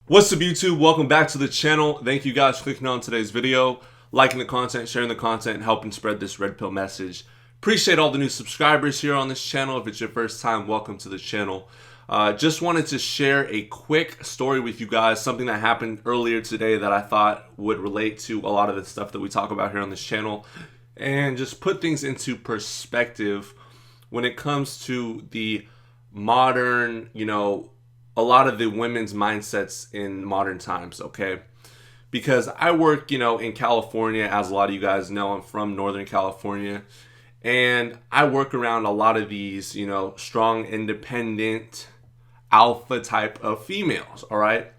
What's up, YouTube? Welcome back to the channel. Thank you guys for clicking on today's video, liking the content, sharing the content, and helping spread this red pill message. Appreciate all the new subscribers here on this channel. If it's your first time, welcome to the channel. Just wanted to share a quick story with you guys, something that happened earlier today that I thought would relate to a lot of the stuff that we talk about here on this channel, and just put things into perspective when it comes to the modern, a lot of the women's mindsets in modern times, okay? Because I work, in California, as a lot of you guys know, I'm from Northern California, and I work around a lot of these, strong, independent, alpha type of females, all right?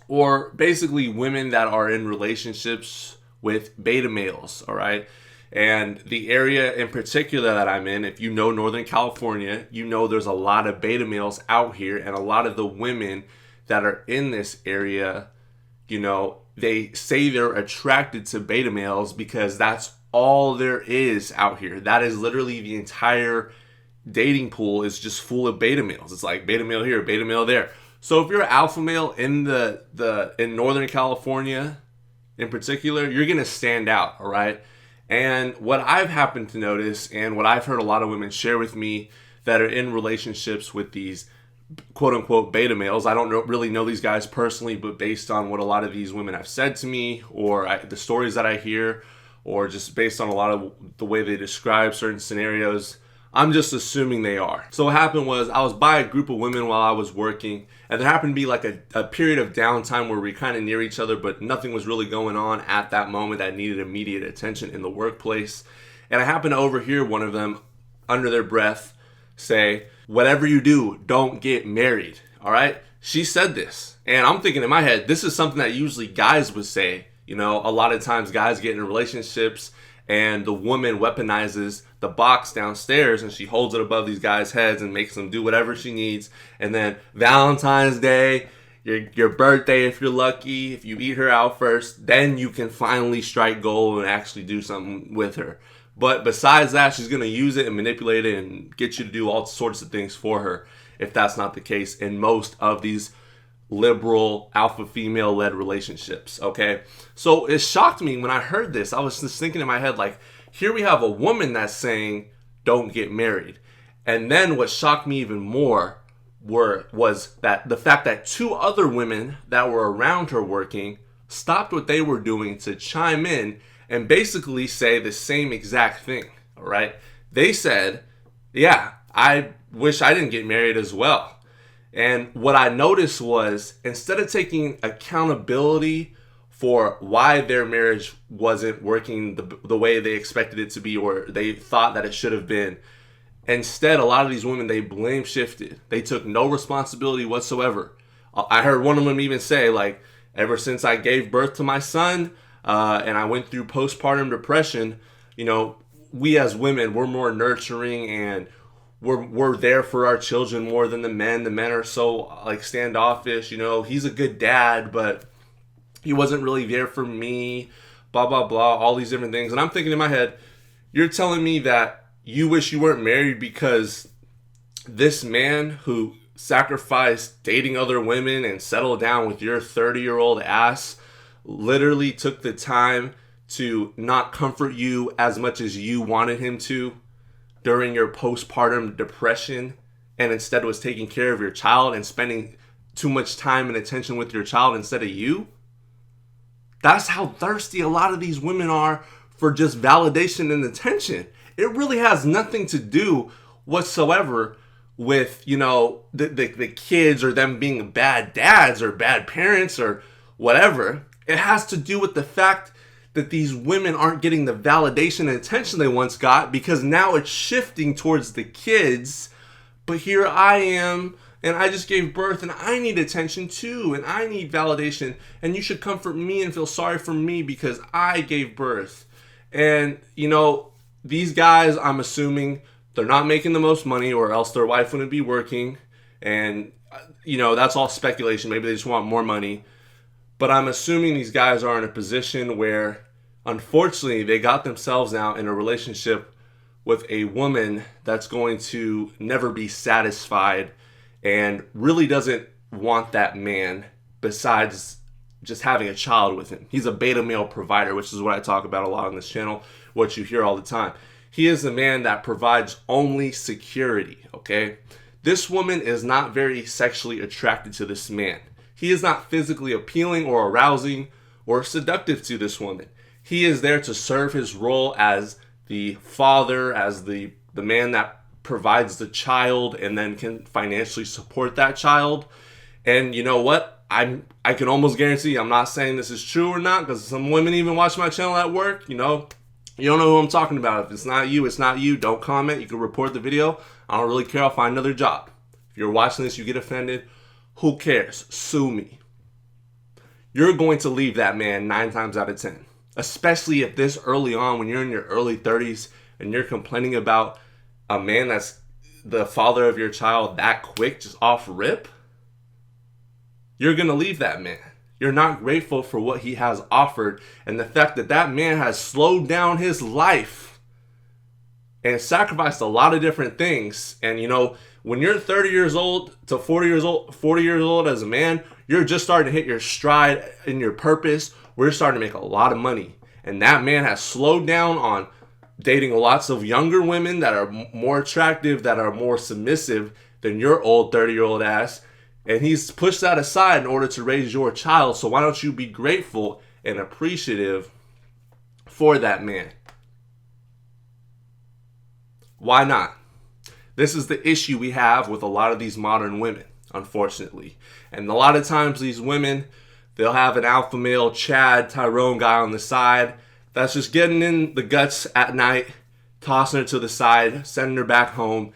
Or basically women that are in relationships with beta males, all right? And the area in particular that I'm in, if you know Northern California, you know there's a lot of beta males out here, and a lot of the women that are in this area, they say they're attracted to beta males because that's all there is out here. That is literally the entire dating pool is just full of beta males. It's like beta male here, beta male there. So if you're an alpha male in in Northern California in particular, you're gonna stand out, all right? And what I've happened to notice, and what I've heard a lot of women share with me that are in relationships with these quote unquote beta males, I don't really know these guys personally, but based on what a lot of these women have said to me, or the stories that I hear, or just based on a lot of the way they describe certain scenarios, I'm just assuming they are. So what happened was I was by a group of women while I was working, and there happened to be like a period of downtime where we kind of near each other, but nothing was really going on at that moment that needed immediate attention in the workplace. And I happened to overhear one of them under their breath say, "Whatever you do, don't get married." All right? She said this. And I'm thinking in my head, this is something that usually guys would say. A lot of times guys get in relationships and the woman weaponizes the box downstairs and she holds it above these guys' heads and makes them do whatever she needs. And then Valentine's Day, your birthday, if you're lucky, if you eat her out first, then you can finally strike gold and actually do something with her. But besides that, she's going to use it and manipulate it and get you to do all sorts of things for her, if that's not the case in most of these liberal alpha female led relationships. Okay, so it shocked me when I heard this. I was just thinking in my head, like, here we have a woman that's saying don't get married, and then what shocked me even more was that the fact that two other women that were around her working stopped what they were doing to chime in and basically say the same exact thing. All right, they said, yeah, I wish I didn't get married as well. And what I noticed was, instead of taking accountability for why their marriage wasn't working the way they expected it to be, or they thought that it should have been, instead, a lot of these women, they blame shifted. They took no responsibility whatsoever. I heard one of them even say, like, ever since I gave birth to my son and I went through postpartum depression, we as women, we're more nurturing and we're there for our children more than the men. The men are so like standoffish. He's a good dad, but he wasn't really there for me. Blah blah blah. All these different things, and I'm thinking in my head, you're telling me that you wish you weren't married because this man who sacrificed dating other women and settled down with your 30-year-old ass literally took the time to not comfort you as much as you wanted him to during your postpartum depression, and instead was taking care of your child and spending too much time and attention with your child instead of you? That's how thirsty a lot of these women are for just validation and attention. It really has nothing to do whatsoever with, the kids or them being bad dads or bad parents or whatever. It has to do with the fact that these women aren't getting the validation and attention they once got, because now it's shifting towards the kids. But here I am, and I just gave birth, and I need attention too, and I need validation, and you should comfort me and feel sorry for me because I gave birth. And, these guys, I'm assuming they're not making the most money, or else their wife wouldn't be working. And, that's all speculation. Maybe they just want more money. But I'm assuming these guys are in a position where, unfortunately, they got themselves now in a relationship with a woman that's going to never be satisfied and really doesn't want that man besides just having a child with him. He's a beta male provider, which is what I talk about a lot on this channel, what you hear all the time. He is a man that provides only security, okay? This woman is not very sexually attracted to this man. He is not physically appealing or arousing or seductive to this woman. He is there to serve his role as the father, as the man that provides the child and then can financially support that child. And you know what? I can almost guarantee, I'm not saying this is true or not, because some women even watch my channel at work. You know, you don't know who I'm talking about. If it's not you, it's not you. Don't comment. You can report the video. I don't really care. I'll find another job. If you're watching this, you get offended, who cares? Sue me. You're going to leave that man 9 times out of 10. Especially if this early on, when you're in your early 30s and you're complaining about a man that's the father of your child that quick, just off rip, you're going to leave that man. You're not grateful for what he has offered, and the fact that that man has slowed down his life and sacrificed a lot of different things. And you know, when you're 30 years old to 40 years old as a man, you're just starting to hit your stride in your purpose. We're starting to make a lot of money. And that man has slowed down on dating lots of younger women that are more attractive, that are more submissive than your old 30-year-old ass. And he's pushed that aside in order to raise your child. So why don't you be grateful and appreciative for that man? Why not? This is the issue we have with a lot of these modern women, unfortunately. And a lot of times these women, they'll have an alpha male Chad Tyrone guy on the side that's just getting in the guts at night, tossing her to the side, sending her back home,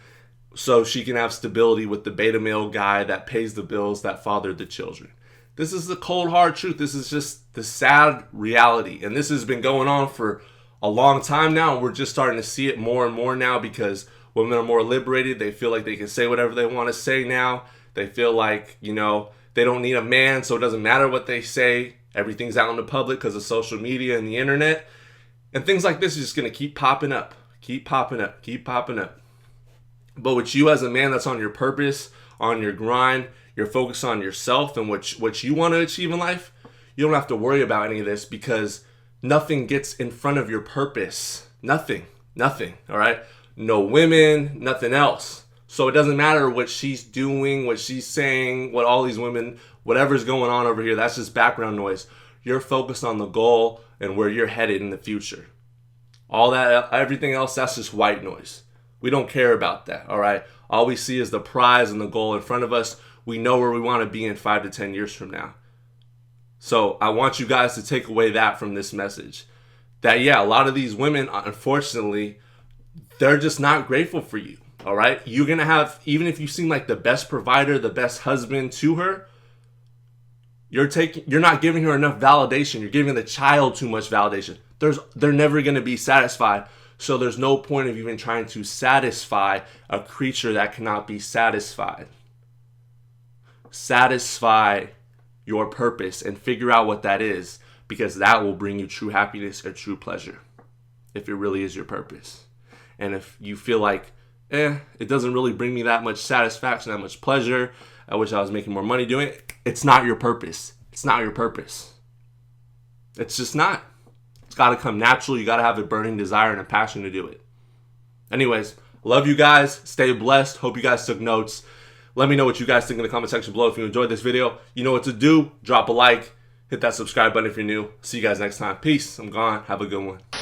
so she can have stability with the beta male guy that pays the bills, that fathered the children. This is the cold hard truth. This is just the sad reality. And this has been going on for a long time now. And we're just starting to see it more and more now because women are more liberated. They feel like they can say whatever they want to say now. They feel like, you know, they don't need a man, so it doesn't matter what they say. Everything's out in the public because of social media and the internet. And things like this is just going to keep popping up. Keep popping up. Keep popping up. But with you as a man that's on your purpose, on your grind, you're focused on yourself and what you want to achieve in life, you don't have to worry about any of this because nothing gets in front of your purpose. Nothing, all right? No women, nothing else. So it doesn't matter what she's doing, what she's saying, what all these women, whatever's going on over here, that's just background noise. You're focused on the goal and where you're headed in the future. All that, everything else, that's just white noise. We don't care about that, all right? All we see is the prize and the goal in front of us. We know where we want to be in 5 to 10 years from now. So I want you guys to take away that from this message. That, yeah, a lot of these women, unfortunately, they're just not grateful for you, all right? You're going to have, even if you seem like the best provider, the best husband to her, you're not giving her enough validation. You're giving the child too much validation. They're never going to be satisfied. So there's no point of even trying to satisfy a creature that cannot be satisfied. Satisfy your purpose and figure out what that is, because that will bring you true happiness or true pleasure if it really is your purpose. And if you feel like, it doesn't really bring me that much satisfaction, that much pleasure, I wish I was making more money doing it, it's not your purpose. It's not your purpose. It's just not. It's got to come natural. You got to have a burning desire and a passion to do it. Anyways, love you guys. Stay blessed. Hope you guys took notes. Let me know what you guys think in the comment section below. If you enjoyed this video, you know what to do. Drop a like. Hit that subscribe button if you're new. See you guys next time. Peace. I'm gone. Have a good one.